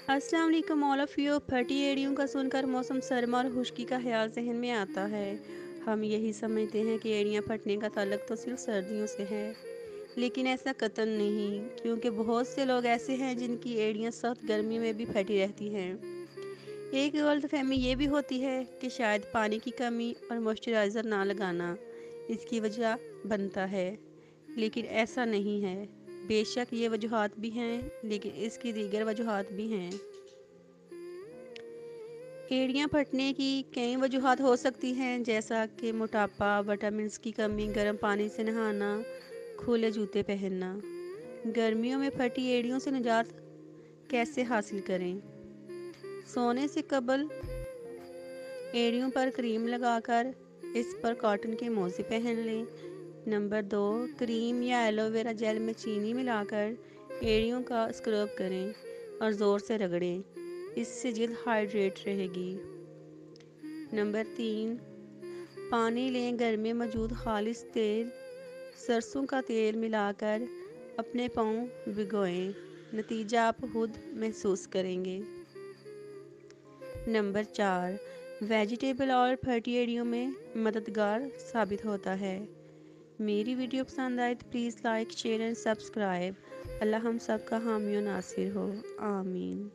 अस्सलाम वालेकुम all of you. फटी एड़ियों का सुनकर मौसम सरमा और खुश्की का ख्याल जहन में आता है। हम यही समझते हैं कि एड़ियाँ फटने का ताल्लुक तो सिर्फ सर्दियों से है, लेकिन ऐसा कतई नहीं, क्योंकि बहुत से लोग ऐसे हैं जिनकी एड़ियाँ सख्त गर्मी में भी फटी रहती हैं। एक गलतफहमी ये भी होती है कि शायद पानी की कमी और मॉइस्चराइज़र ना लगाना इसकी वजह बनता है, लेकिन ऐसा नहीं है। बेशक ये वजूहात भी हैं, लेकिन इसकी दीगर वजूहात भी हैं। एड़ियाँ फटने की कई वजूहात हो सकती हैं, जैसा कि मोटापा, विटामिन्स की कमी, गर्म पानी से नहाना, खुले जूते पहनना। गर्मियों में फटी एड़ियों से निजात कैसे हासिल करें? सोने से कबल एड़ियों पर क्रीम लगाकर इस पर कॉटन के मोज़े पहन लें। नंबर 2, क्रीम या एलोवेरा जेल में चीनी मिलाकर एड़ियों का स्क्रब करें और ज़ोर से रगड़ें। इससे जल्द हाइड्रेट रहेगी। नंबर 3, पानी लें, घर में मौजूद खालिस तेल, सरसों का तेल मिलाकर अपने पाँव भिगोएं। नतीजा आप खुद महसूस करेंगे। नंबर 4, वेजिटेबल ऑयल फटी एड़ियों में मददगार साबित होता है। मेरी वीडियो पसंद आए तो please like, share and subscribe. अल्लाह हम सब का हामी और नासिर हो। आमीन।